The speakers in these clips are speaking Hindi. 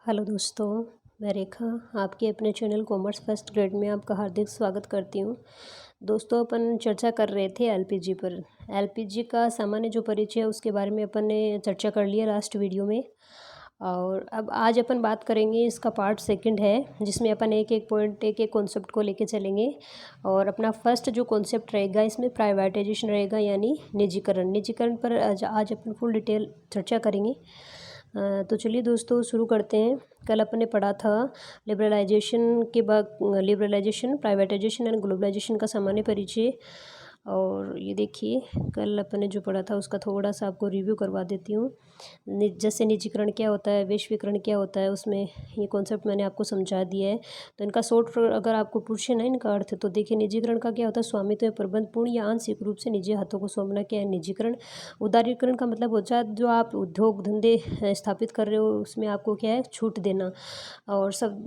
हेलो दोस्तों, मैं रेखा आपके अपने चैनल कॉमर्स फर्स्ट ग्रेड में आपका हार्दिक स्वागत करती हूँ। दोस्तों, अपन चर्चा कर रहे थे एलपीजी पर। एलपीजी का सामान्य जो परिचय है उसके बारे में अपन ने चर्चा कर लिया लास्ट वीडियो में। और अब आज अपन बात करेंगे, इसका पार्ट सेकंड है जिसमें अपन एक एक पॉइंट एक एक कॉन्सेप्ट को लेके चलेंगे। और अपना फर्स्ट जो कॉन्सेप्ट रहेगा इसमें प्राइवेटाइजेशन रहेगा, यानी निजीकरण। निजीकरण पर आज अपन फुल डिटेल चर्चा करेंगे। तो चलिए दोस्तों शुरू करते हैं। कल अपन ने पढ़ा था लिबरलाइजेशन के बाद, लिबरलाइजेशन, प्राइवेटाइजेशन एंड ग्लोबलाइजेशन का सामान्य परिचय। और ये देखिए, कल अपन ने जो पढ़ा था उसका थोड़ा सा आपको रिव्यू करवा देती हूँ। जैसे निजीकरण क्या होता है, वैश्वीकरण क्या होता है, उसमें ये कॉन्सेप्ट मैंने आपको समझा दिया है। तो इनका शॉर्ट अगर आपको पूछे ना इनका अर्थ, तो देखिए निजीकरण का क्या होता है, स्वामित्व या प्रबंध पूर्ण या आंशिक रूप से निजी हाथों को सौंपना क्या है निजीकरण। उदारीकरण का मतलब होता है जो आप उद्योग धंधे स्थापित कर रहे हो उसमें आपको क्या है, छूट देना। और सब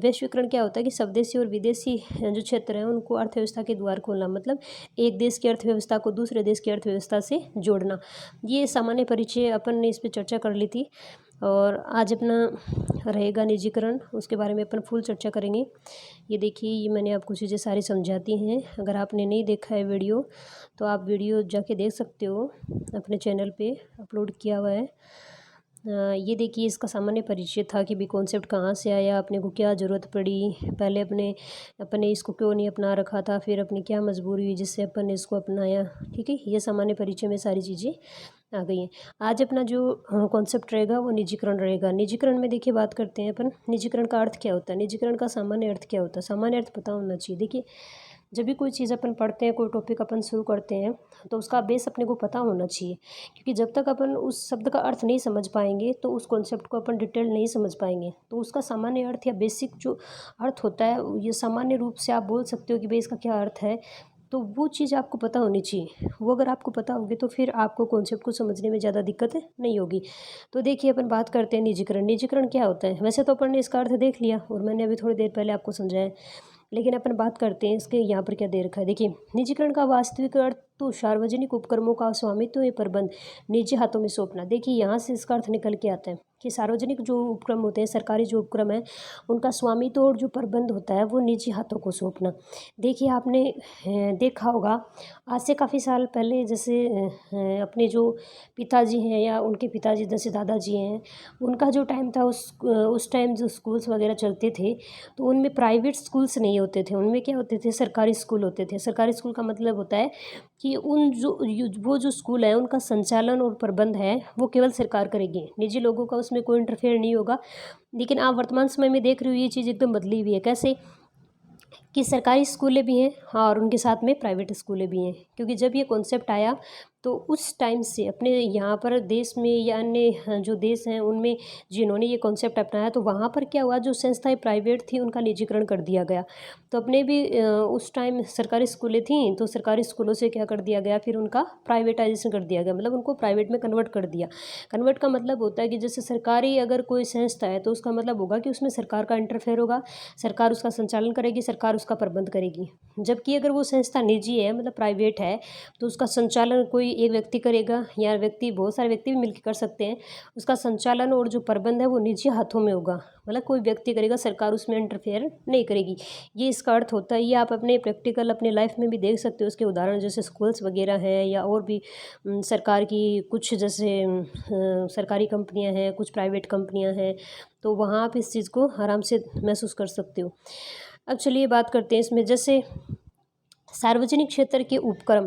वैश्वीकरण क्या होता है कि स्वदेशी और विदेशी जो क्षेत्र हैं उनको अर्थव्यवस्था के द्वार खोलना, मतलब एक देश की अर्थव्यवस्था को दूसरे देश की अर्थव्यवस्था से जोड़ना। ये सामान्य परिचय अपन ने इस पर चर्चा कर ली थी। और आज अपना रहेगा निजीकरण, उसके बारे में अपन फुल चर्चा करेंगे। ये देखिए, ये मैंने आपको चीज़ें सारी समझाती हैं। अगर आपने नहीं देखा है वीडियो तो आप वीडियो जाके देख सकते हो, अपने चैनल पे अपलोड किया हुआ है। ये देखिए, इसका सामान्य परिचय था कि भी कॉन्सेप्ट कहाँ से आया, अपने को क्या ज़रूरत पड़ी, पहले अपने इसको क्यों नहीं अपना रखा था, फिर अपनी क्या मजबूरी हुई जिससे अपन ने इसको अपनाया। ठीक है, ये सामान्य परिचय में सारी चीज़ें आ गई हैं। आज अपना जो कॉन्सेप्ट रहेगा वो निजीकरण रहेगा। निजीकरण में देखिए बात करते हैं अपन, निजीकरण का अर्थ क्या होता है, निजीकरण का सामान्य अर्थ क्या होता है। सामान्य अर्थ पता होना चाहिए। देखिए, जब भी कोई चीज़ अपन पढ़ते हैं, कोई टॉपिक अपन शुरू करते हैं, तो उसका बेस अपने को पता होना चाहिए। क्योंकि जब तक अपन उस शब्द का अर्थ नहीं समझ पाएंगे तो उस कॉन्सेप्ट को अपन डिटेल नहीं समझ पाएंगे। तो उसका सामान्य अर्थ या बेसिक जो अर्थ होता है, ये सामान्य रूप से आप बोल सकते हो कि भाई इसका क्या अर्थ है। तो वो चीज़ आपको पता होनी चाहिए। वो अगर आपको पता होगी तो फिर आपको कॉन्सेप्ट को समझने में ज़्यादा दिक्कत नहीं होगी। तो देखिए, अपन बात करते हैं निजीकरण। निजीकरण क्या होता है, वैसे तो अपन ने इसका अर्थ देख लिया और मैंने अभी थोड़ी देर पहले आपको समझाया, लेकिन अपन बात करते हैं इसके यहाँ पर क्या दे रखा है। देखिए, निजीकरण का वास्तविक अर्थ तो सार्वजनिक उपक्रमों का स्वामित्व या प्रबंध निजी हाथों में सौंपना। देखिए, यहाँ से इसका अर्थ निकल के आता है कि सार्वजनिक जो उपक्रम होते हैं, सरकारी जो उपक्रम है, उनका स्वामित्व और जो प्रबंध होता है वो निजी हाथों को सौंपना। देखिए, आपने देखा होगा आज से काफ़ी साल पहले, जैसे अपने जो पिताजी हैं या उनके पिताजी जैसे दादाजी हैं, उनका जो टाइम था उस टाइम जो स्कूल्स वगैरह चलते थे तो उनमें प्राइवेट स्कूल्स नहीं होते थे, उनमें क्या होते थे, सरकारी स्कूल होते थे। सरकारी स्कूल का मतलब होता है कि वो जो स्कूल है उनका संचालन और प्रबंध है वो केवल सरकार करेगी, निजी लोगों का उसमें कोई इंटरफेयर नहीं होगा। लेकिन आप वर्तमान समय में देख रहे हो ये चीज़ एकदम बदली हुई है। कैसे कि सरकारी स्कूलें भी हैं और उनके साथ में प्राइवेट स्कूलें भी हैं। क्योंकि जब ये कॉन्सेप्ट आया तो उस टाइम से अपने यहाँ पर देश में या अन्य जो देश हैं उनमें जिन्होंने ये कॉन्सेप्ट अपनाया, तो वहाँ पर क्या हुआ, जो संस्थाएं प्राइवेट थी उनका निजीकरण कर दिया गया। तो अपने भी उस टाइम सरकारी स्कूलें थीं तो सरकारी स्कूलों से क्या कर दिया गया, फिर उनका प्राइवेटाइजेशन कर दिया गया, मतलब उनको प्राइवेट में कन्वर्ट कर दिया। कन्वर्ट का मतलब होता है कि जैसे सरकारी अगर कोई संस्था है तो उसका मतलब होगा कि उसमें सरकार का इंटरफेयर होगा, सरकार उसका संचालन करेगी, सरकार उसका प्रबंध करेगी। जबकि अगर वो संस्था निजी है, मतलब प्राइवेट है, तो उसका संचालन कोई एक व्यक्ति करेगा या बहुत सारे व्यक्ति भी मिलकर कर सकते हैं। उसका संचालन और जो प्रबंध है वो निजी हाथों में होगा, मतलब कोई व्यक्ति करेगा, सरकार उसमें इंटरफेयर नहीं करेगी। ये इसका अर्थ होता है। ये आप अपने प्रैक्टिकल अपने लाइफ में भी देख सकते हो। उसके उदाहरण जैसे स्कूल्स वगैरह हैं या और भी सरकार की कुछ जैसे सरकारी कंपनियां हैं, कुछ प्राइवेट कंपनियां हैं, तो वहाँ आप इस चीज़ को आराम से महसूस कर सकते हो। अब चलिए बात करते हैं इसमें, जैसे सार्वजनिक क्षेत्र के उपक्रम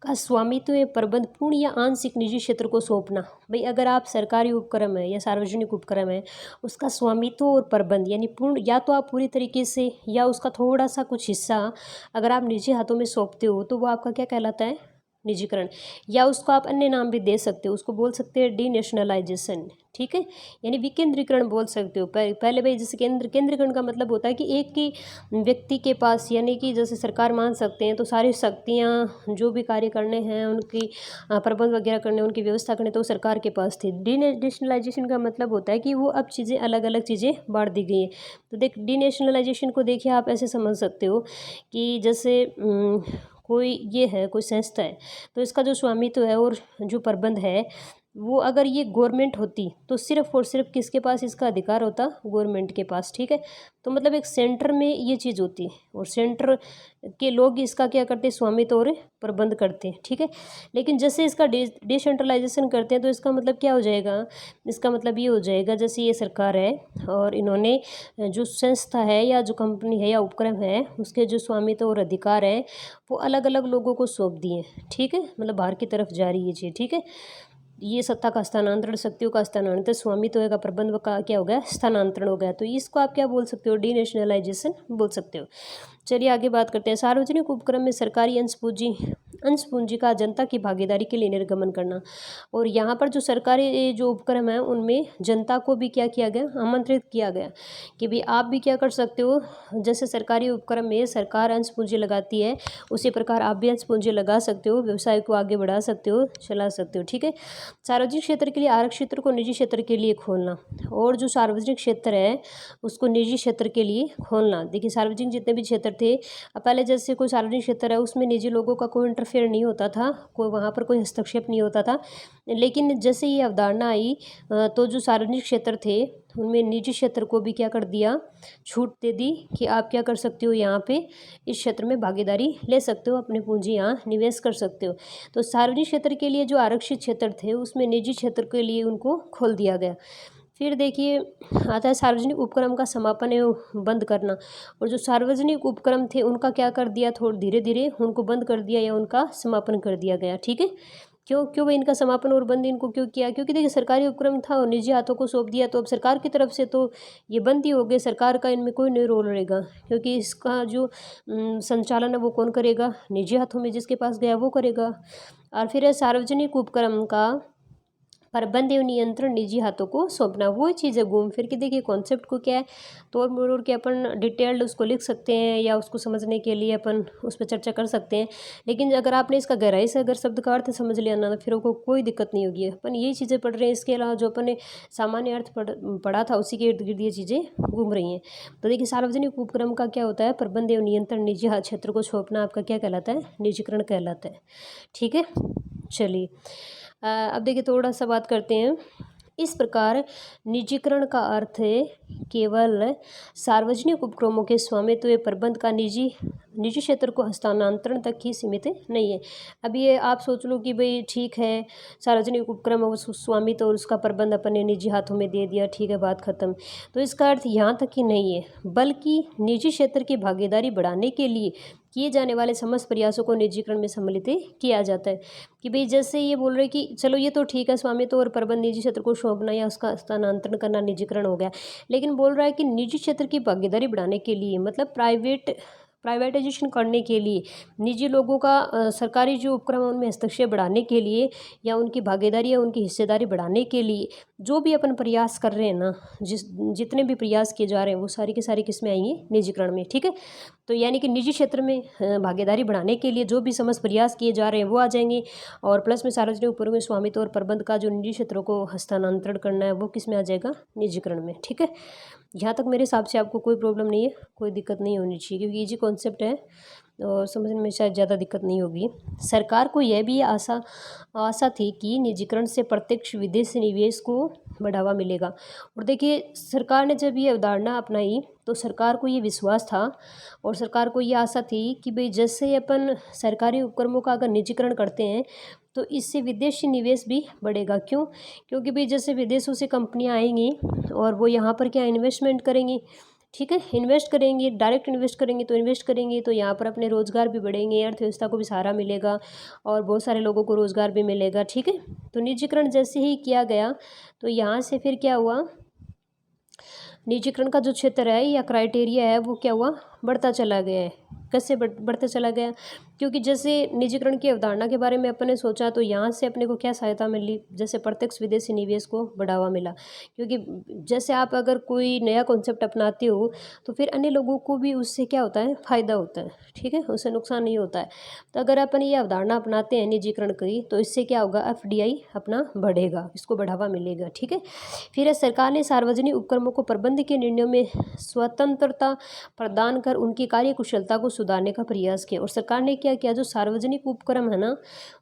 का स्वामित्व या प्रबंध पूर्ण या आंशिक निजी क्षेत्र को सौंपना। भाई, अगर आप सरकारी उपक्रम है या सार्वजनिक उपक्रम है, उसका स्वामित्व और प्रबंध यानी पूर्ण, या तो आप पूरी तरीके से या उसका थोड़ा सा कुछ हिस्सा अगर आप निजी हाथों में सौंपते हो तो वो आपका क्या कहलाता है, निजीकरण। या उसको आप अन्य नाम भी दे सकते हो, उसको बोल सकते हैं डीनेशनलाइजेशन। ठीक है, यानी विकेंद्रीकरण बोल सकते हो। पहले भाई जैसे केंद्रीकरण का मतलब होता है कि एक ही व्यक्ति के पास, यानी कि जैसे सरकार मान सकते हैं तो सारी शक्तियां जो भी कार्य करने हैं उनकी प्रबंध वगैरह करने, उनकी व्यवस्था करने, तो सरकार के पास थी। डीनेशनलाइजेशन का मतलब होता है कि वो अब चीज़ें अलग अलग चीज़ें बांट दी गई हैं। तो डीनेशनलाइजेशन को देखिए आप ऐसे समझ सकते हो कि जैसे कोई ये है, कोई संस्था है, तो इसका जो स्वामित्व है और जो प्रबंध है वो अगर ये गवर्नमेंट होती तो सिर्फ और सिर्फ किसके पास इसका अधिकार होता, गवर्नमेंट के पास, ठीक है। तो मतलब एक सेंटर में ये चीज़ होती है और सेंटर के लोग इसका क्या करते हैं, स्वामित्व और प्रबंध करते हैं, ठीक है। लेकिन जैसे इसका डिसेंट्रलाइजेशन करते हैं तो इसका मतलब क्या हो जाएगा, इसका मतलब ये हो जाएगा जैसे ये सरकार है और इन्होंने जो संस्था है या जो कंपनी है या उपक्रम है उसके जो स्वामित्व और अधिकार है वो अलग अलग लोगों को सौंप दिए, ठीक है। मतलब बाहर की तरफ जा रही है चीज़, ठीक है। ये सत्ता का स्थानांतरण, शक्तियों का स्थानांतरण, स्वामित्व का प्रबंध का क्या हो गया, स्थानांतरण हो गया। तो इसको आप क्या बोल सकते हो, डीनेशनलाइजेशन बोल सकते हो। चलिए आगे बात करते हैं। सार्वजनिक उपक्रम में सरकारी अंश पूंजी का जनता की भागीदारी के लिए निर्गमन करना। और यहाँ पर जो सरकारी जो उपक्रम है उनमें जनता को भी क्या किया गया, आमंत्रित किया गया कि भाई आप भी क्या कर सकते हो, जैसे सरकारी उपक्रम में सरकार अंश पूंजी लगाती है उसी प्रकार आप भी अंश पूंजी लगा सकते हो, व्यवसाय को आगे बढ़ा सकते हो, चला सकते हो, ठीक है। सार्वजनिक क्षेत्र के लिए आरक्षित क्षेत्र को निजी क्षेत्र के लिए खोलना, और जो सार्वजनिक क्षेत्र है उसको निजी क्षेत्र के लिए खोलना। देखिए सार्वजनिक जितने भी क्षेत्र थे, पहले जैसे कोई सार्वजनिक क्षेत्र है उसमें निजी लोगों का कोई इंटरफेयर नहीं होता था, कोई वहाँ पर कोई हस्तक्षेप नहीं होता था। लेकिन जैसे ये अवधारणा आई तो जो सार्वजनिक क्षेत्र थे उनमें निजी क्षेत्र को भी क्या कर दिया, छूट दे दी कि आप क्या कर सकते हो, यहाँ पे इस क्षेत्र में भागीदारी ले सकते हो, अपनी पूंजी यहाँ निवेश कर सकते हो। तो सार्वजनिक क्षेत्र के लिए जो आरक्षित क्षेत्र थे उसमें निजी क्षेत्र के लिए उनको खोल दिया गया। फिर देखिए आता है सार्वजनिक उपक्रम का समापन एवं बंद करना। और जो सार्वजनिक उपक्रम थे उनका क्या कर दिया, थोड़ा धीरे धीरे उनको बंद कर दिया या उनका समापन कर दिया गया, ठीक है। क्यों क्यों भाई इनका समापन और बंद इनको क्यों किया, क्योंकि देखिए सरकारी उपक्रम था और निजी हाथों को सौंप दिया तो अब सरकार की तरफ से तो ये बंद ही हो गए, सरकार का इनमें कोई नहीं रोल रहेगा, क्योंकि इसका जो संचालन है वो कौन करेगा, निजी हाथों में जिसके पास गया वो करेगा। और फिर है सार्वजनिक उपक्रम का प्रबंध एवं नियंत्रण निजी हाथों को सौंपना। वो चीज़ है घूम फिर के, देखिए कॉन्सेप्ट को क्या है तोड़ मरोड़ के अपन डिटेल्ड उसको लिख सकते हैं या उसको समझने के लिए अपन उस पर चर्चा कर सकते हैं। लेकिन अगर आपने इसका गहराई से अगर शब्द का अर्थ समझ लिया ना तो फिर को कोई दिक्कत नहीं होगी। अपन यही चीज़ें पढ़ रहे हैं, इसके अलावा जो अपन ने सामान्य अर्थ पढ़ा था उसी के इर्द गिर्द ये चीज़ें घूम रही हैं। तो देखिए सार्वजनिक उपक्रम का क्या होता है, प्रबंध एवं नियंत्रण निजी क्षेत्र को सौंपना आपका क्या कहलाता है, निजीकरण कहलाता है, ठीक है। चलिए अब देखिए थोड़ा सा बात करते हैं। इस प्रकार निजीकरण का अर्थ है केवल सार्वजनिक उपक्रमों के स्वामित्व या प्रबंध का निजी क्षेत्र को हस्तांतरण तक ही सीमित नहीं है। अब ये आप सोच लो कि भाई ठीक है सार्वजनिक उपक्रम स्वामित्व और उसका प्रबंध अपने निजी हाथों में दे दिया, ठीक है बात खत्म। तो इसका अर्थ यहाँ तक ही नहीं है, बल्कि निजी क्षेत्र की भागीदारी बढ़ाने के लिए किए जाने वाले समस्त प्रयासों को निजीकरण में सम्मिलित किया जाता है। कि भाई जैसे ये बोल रहे कि चलो ये तो ठीक है स्वामित्व और प्रबंध निजी क्षेत्र को सौंपना या उसका स्थानांतरण करना निजीकरण हो गया, लेकिन बोल रहा है कि निजी क्षेत्र की भागीदारी बढ़ाने के लिए मतलब प्राइवेटाइजेशन करने के लिए, निजी लोगों का सरकारी जो उपक्रम है उनमें हस्तक्षेप बढ़ाने के लिए या उनकी भागीदारी या उनकी हिस्सेदारी बढ़ाने के लिए जो भी अपन प्रयास कर रहे हैं ना, जितने भी प्रयास किए जा रहे हैं वो सारी के सारी किस में आएंगे, निजीकरण में, ठीक है। तो यानी कि निजी क्षेत्र में भागीदारी बढ़ाने के लिए जो भी समस्त प्रयास किए जा रहे हैं वो आ जाएंगे, और प्लस में सार्वजनिक उपक्रम में स्वामित्व और प्रबंध का जो निजी क्षेत्रों को हस्तांतरण करना है वो किस में आ जाएगा, निजीकरण में, ठीक है। यहाँ तक मेरे हिसाब से आपको कोई प्रॉब्लम नहीं है, कोई दिक्कत नहीं होनी चाहिए, क्योंकि इजी कॉन्सेप्ट है और समझने में शायद ज़्यादा दिक्कत नहीं होगी। सरकार को यह भी आशा थी कि निजीकरण से प्रत्यक्ष विदेशी निवेश को बढ़ावा मिलेगा। और देखिए सरकार ने जब ये अवधारणा अपनाई तो सरकार को ये विश्वास था और सरकार को ये आशा थी कि भाई जैसे अपन सरकारी उपक्रमों का अगर निजीकरण करते हैं तो इससे विदेशी निवेश भी बढ़ेगा। क्यों, क्योंकि भाई जैसे विदेशों से कंपनियां आएंगी और वो यहाँ पर क्या इन्वेस्टमेंट करेंगी, ठीक है, इन्वेस्ट करेंगे, डायरेक्ट इन्वेस्ट करेंगे तो यहाँ पर अपने रोज़गार भी बढ़ेंगे, अर्थव्यवस्था को भी सहारा मिलेगा और बहुत सारे लोगों को रोज़गार भी मिलेगा, ठीक है। तो निजीकरण जैसे ही किया गया तो यहाँ से फिर क्या हुआ, निजीकरण का जो क्षेत्र है या क्राइटेरिया है वो क्या हुआ, बढ़ता चला गया है। कैसे बढ़ता चला गया, क्योंकि जैसे निजीकरण की अवधारणा के बारे में अपन ने सोचा तो यहाँ से अपने को क्या सहायता मिली, जैसे प्रत्यक्ष विदेशी निवेश को बढ़ावा मिला। क्योंकि जैसे आप अगर कोई नया कॉन्सेप्ट अपनाते हो तो फिर अन्य लोगों को भी उससे क्या होता है, फ़ायदा होता है, ठीक है, उससे नुकसान नहीं होता है। तो अगर अपन ये अवधारणा अपनाते हैं निजीकरण की तो इससे क्या होगा, FDI अपना बढ़ेगा, इसको बढ़ावा मिलेगा, ठीक है। फिर सरकार ने सार्वजनिक उपक्रमों को प्रबंध के निर्णयों में स्वतंत्रता प्रदान कर उनकी कार्यकुशलता को सुधारने का प्रयास किया। और सरकार ने क्या किया, जो सार्वजनिक उपक्रम है ना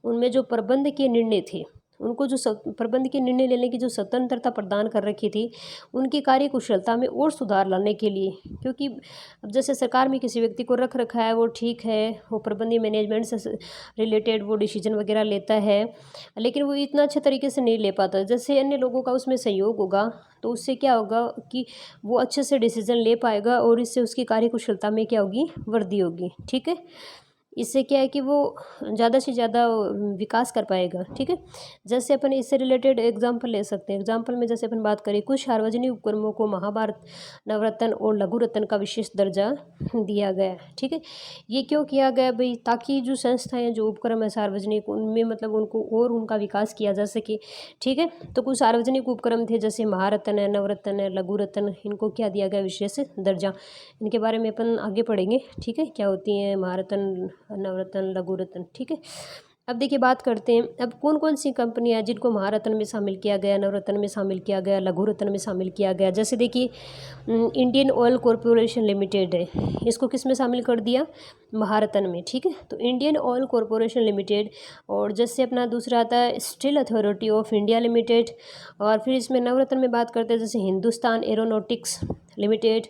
उनमें जो प्रबंध के निर्णय थे उनको जो प्रबंध के निर्णय लेने की जो स्वतंत्रता प्रदान कर रखी थी, उनकी कार्यकुशलता में और सुधार लाने के लिए। क्योंकि अब जैसे सरकार में किसी व्यक्ति को रख रखा है, वो ठीक है, वो प्रबंधीय मैनेजमेंट से रिलेटेड वो डिसीजन वगैरह लेता है, लेकिन वो इतना अच्छे तरीके से नहीं ले पाता। जैसे अन्य लोगों का उसमें सहयोग होगा तो उससे क्या होगा कि वो अच्छे से डिसीजन ले पाएगा और इससे उसकी कार्यकुशलता में क्या होगी, वृद्धि होगी। ठीक है, इससे क्या है कि वो ज़्यादा से ज़्यादा विकास कर पाएगा। ठीक है, जैसे अपन इससे रिलेटेड एग्जांपल ले सकते हैं। एग्जांपल में जैसे अपन बात करें, कुछ सार्वजनिक उपक्रमों को महाभारत, नवरत्न और लघु रत्न का विशेष दर्जा दिया गया है। ठीक है, ये क्यों किया गया भाई, ताकि जो संस्थाएं, जो उपक्रम है सार्वजनिक, उनमें मतलब उनको और उनका विकास किया जा सके। ठीक है, तो कुछ सार्वजनिक उपक्रम थे जैसे महारत्न है, नवरत्न है, लघु रत्न, इनको क्या दिया गया, विशेष दर्जा। इनके बारे में अपन आगे पढ़ेंगे। ठीक है, क्या होती हैं महारत्न, नवरत्न, लघु रत्न। ठीक है, अब देखिए बात करते हैं अब कौन कौन सी कंपनियां हैं जिनको महारत्न में शामिल किया गया, नवरत्न में शामिल किया गया, लघु रत्न में शामिल किया गया। जैसे देखिए इंडियन ऑयल कॉरपोरेशन लिमिटेड है, इसको किस में शामिल कर दिया, महारत्न में। ठीक है, तो इंडियन ऑयल कॉरपोरेशन लिमिटेड। और जैसे अपना दूसरा आता है steel authority of India limited. और फिर इसमें नवरत्न में बात करते हैं जैसे हिंदुस्तान एरोनॉटिक्स लिमिटेड,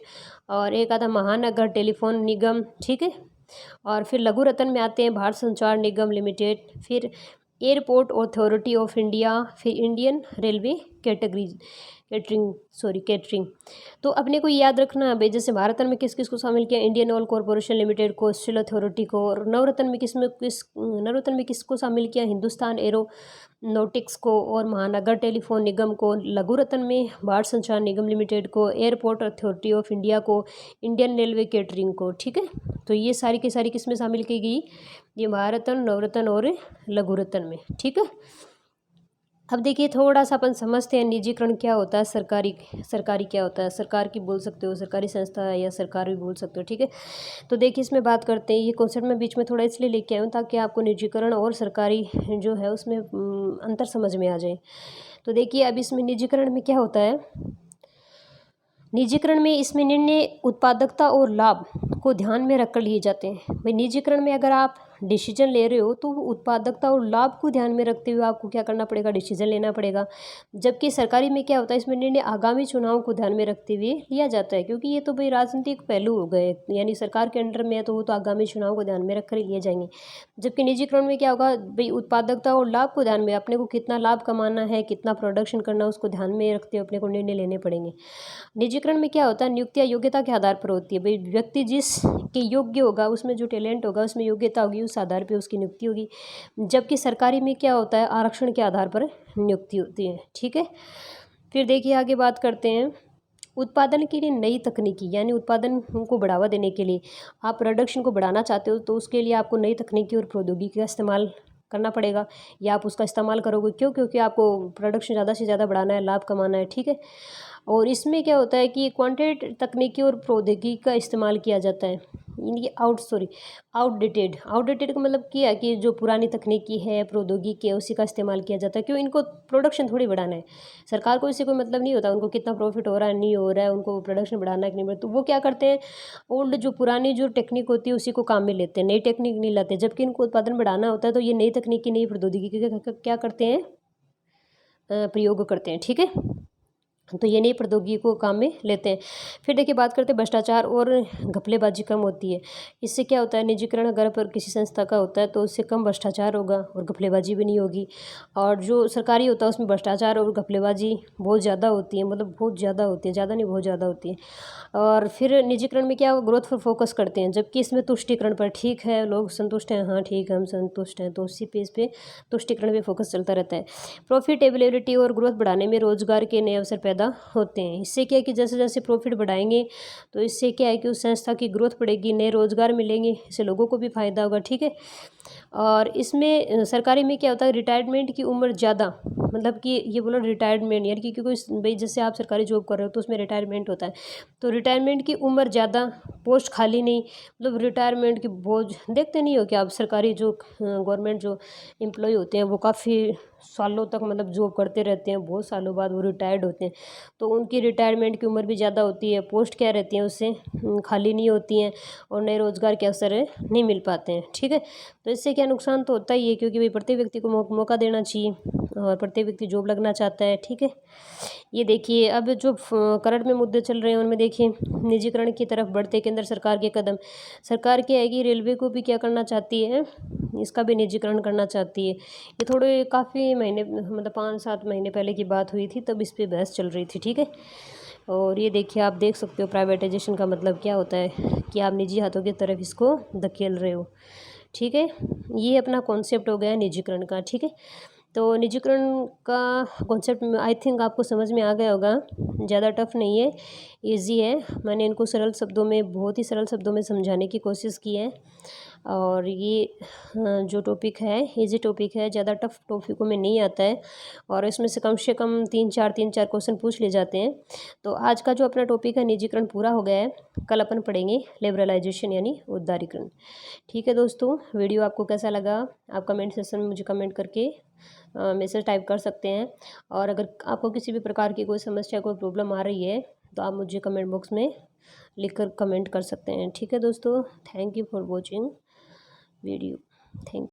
और एक आता महानगर टेलीफोन निगम। ठीक है, और फिर लघु रत्न में आते हैं भारत संचार निगम लिमिटेड, फिर एयरपोर्ट अथॉरिटी ऑफ इंडिया, फिर इंडियन रेलवे कैटरिंग। तो अपने को याद रखना है भाई, जैसे भारतन में किस किस को शामिल किया, इंडियन ऑयल कॉरपोरेशन लिमिटेड को, स्टील अथॉरिटी को। और नवरत्न में किसको शामिल किया, हिंदुस्तान एरोनॉटिक्स को और महानगर टेलीफोन निगम को। लघु रत्न में भारत संचार निगम लिमिटेड को, एयरपोर्ट अथॉरिटी ऑफ इंडिया को, इंडियन रेलवे कैटरिंग को। ठीक है, तो ये सारी की सारी किस में शामिल की गई, ये महारत्न, नवरत्न और लघु रत्न में। ठीक है, अब देखिए थोड़ा सा अपन समझते हैं निजीकरण क्या होता है, सरकारी क्या होता है। सरकार की बोल सकते हो, सरकारी संस्था है, या सरकार भी बोल सकते हो। ठीक है, तो देखिए इसमें बात करते हैं, ये कॉन्सेप्ट में बीच में थोड़ा इसलिए लेके आया हूँ ताकि आपको निजीकरण और सरकारी जो है उसमें अंतर समझ में आ जाए। तो देखिए अब इसमें निजीकरण में क्या होता है, निजीकरण में इसमें निर्णय उत्पादकता और लाभ को ध्यान में रखकर लिए जाते हैं। भाई निजीकरण में अगर आप डिसीजन ले रहे हो तो उत्पादकता और लाभ को ध्यान में रखते हुए आपको क्या करना पड़ेगा, डिसीजन लेना पड़ेगा। जबकि सरकारी में क्या होता है, इसमें निर्णय आगामी चुनाव को ध्यान में रखते हुए लिया जाता है, क्योंकि ये तो भाई राजनीतिक पहलू हो गए, यानी सरकार के अंडर में है तो वो तो आगामी चुनाव को ध्यान में रखकर ही लिए जाएंगे। जबकि निजीकरण में क्या होगा भाई, उत्पादकता और लाभ को ध्यान में, अपने को कितना लाभ कमाना है, कितना प्रोडक्शन करना है, उसको ध्यान में रखते हुए अपने को निर्णय लेने पड़ेंगे। निजीकरण में क्या होता है, नियुक्तियां योग्यता के आधार पर होती है। भाई व्यक्ति जिस के योग्य होगा, उसमें जो टैलेंट होगा, उसमें योग्यता होगी, उस आधार पर उसकी नियुक्ति होगी। जबकि सरकारी में क्या होता है, आरक्षण के आधार पर नियुक्ति होती है। ठीक है, फिर देखिए आगे बात करते हैं उत्पादन के लिए नई तकनीकी, यानी उत्पादन को बढ़ावा देने के लिए, आप प्रोडक्शन को बढ़ाना चाहते हो तो उसके लिए आपको नई तकनीकी और प्रौद्योगिकी का इस्तेमाल करना पड़ेगा, या आप उसका इस्तेमाल करोगे। क्यों, क्योंकि आपको प्रोडक्शन ज़्यादा से ज़्यादा बढ़ाना है, लाभ कमाना है। ठीक है, और इसमें क्या होता है कि क्वांटिटेटिव तकनीकी और प्रौद्योगिकी का इस्तेमाल किया जाता है। ये आउटडेटेड का मतलब क्या है कि जो पुरानी तकनीकी है, प्रौद्योगिकी है, उसी का इस्तेमाल किया जाता है। क्यों, इनको प्रोडक्शन थोड़ी बढ़ाना है, सरकार को इससे कोई मतलब नहीं होता उनको कितना प्रॉफिट हो रहा है नहीं हो रहा है, उनको प्रोडक्शन बढ़ाना है कि नहीं बढ़ाना। तो वो क्या करते हैं, ओल्ड जो पुरानी जो टेक्निक होती है उसी को काम में लेते हैं, नई टेक्निक नहीं लाते। जबकि इनको उत्पादन बढ़ाना होता है तो ये नई तकनीकी, नई प्रौद्योगिकी का क्या करते हैं, प्रयोग करते हैं। ठीक है, तो ये नई प्रौद्योगिकी को काम में लेते हैं। फिर देखिए बात करते हैं भ्रष्टाचार और घपलेबाजी कम होती है। इससे क्या होता है, निजीकरण अगर पर किसी संस्था का होता है तो उससे कम भ्रष्टाचार होगा और घपलेबाजी भी नहीं होगी। और जो सरकारी होता है उसमें भ्रष्टाचार और घपलेबाजी बहुत ज़्यादा होती है, मतलब बहुत ज़्यादा होती है, ज़्यादा नहीं बहुत ज़्यादा होती है। और फिर निजीकरण में क्या, ग्रोथ पर फोकस करते हैं, जबकि इसमें तुष्टिकरण पर, ठीक है लोग संतुष्ट हैं, हाँ ठीक है हम संतुष्ट हैं, तो उसी पेज पे तुष्टिकरण पे फोकस चलता रहता है। प्रॉफिटेबिलिटी और ग्रोथ बढ़ाने में रोजगार के नए अवसर पैदा होते हैं। इससे क्या है कि जैसे जैसे प्रॉफिट बढ़ाएंगे तो इससे क्या है कि उस संस्था की ग्रोथ बढ़ेगी, नए रोजगार मिलेंगे, इससे लोगों को भी फायदा होगा। ठीक है, और इसमें सरकारी में क्या होता है, रिटायरमेंट की उम्र ज़्यादा, मतलब कि ये बोलो रिटायरमेंट, यानी कि कोई भाई जैसे आप सरकारी जॉब कर रहे हो तो उसमें रिटायरमेंट होता है, तो रिटायरमेंट की उम्र ज़्यादा, पोस्ट खाली नहीं, मतलब रिटायरमेंट की बोझ देखते नहीं हो कि आप सरकारी जो गवर्नमेंट जो एम्प्लॉय होते हैं वो काफ़ी सालों तक मतलब जॉब करते रहते हैं, बहुत सालों बाद वो रिटायर्ड होते हैं, तो उनकी रिटायरमेंट की उम्र भी ज़्यादा होती है, पोस्ट क्या रहती हैं उससे खाली नहीं होती हैं और नए रोज़गार के अवसर नहीं मिल पाते हैं। ठीक है, तो इससे क्या नुकसान तो होता ही है, क्योंकि भाई प्रत्येक व्यक्ति को मौका देना चाहिए और प्रत्येक व्यक्ति जॉब लगना चाहता है। ठीक है, ये देखिए अब जो करंट में मुद्दे चल रहे हैं उनमें देखिए निजीकरण की तरफ बढ़ते केंद्र सरकार के कदम। सरकार क्या है कि रेलवे को भी क्या करना चाहती है, इसका भी निजीकरण करना चाहती है। ये थोड़े काफ़ी महीने मतलब 5-7 महीने पहले की बात हुई थी, तब इस पे बहस चल रही थी। ठीक है, और ये देखिए आप देख सकते हो प्राइवेटाइजेशन का मतलब क्या होता है कि आप निजी हाथों की तरफ इसको धकेल रहे हो। ठीक है, ये अपना कॉन्सेप्ट हो गया निजीकरण का। ठीक है, तो निजीकरण का कॉन्सेप्ट आई थिंक आपको समझ में आ गया होगा, ज़्यादा टफ नहीं है, इजी है। मैंने इनको सरल शब्दों में, बहुत ही सरल शब्दों में समझाने की कोशिश की है। और ये जो टॉपिक है इजी टॉपिक है, ज़्यादा टफ टॉपिकों में नहीं आता है और इसमें से कम 3-4 क्वेश्चन पूछ ले जाते हैं। तो आज का जो अपना टॉपिक है निजीकरण पूरा हो गया है। कल अपन पढ़ेंगे लिबरलाइजेशन यानी उदारीकरण। ठीक है दोस्तों, वीडियो आपको कैसा लगा आप कमेंट सेक्शन में मुझे कमेंट करके मैसेज टाइप कर सकते हैं। और अगर आपको किसी भी प्रकार की कोई समस्या, कोई प्रॉब्लम आ रही है तो आप मुझे कमेंट बॉक्स में लिखकर कमेंट कर सकते हैं। ठीक है दोस्तों, thank you for watching video. Thank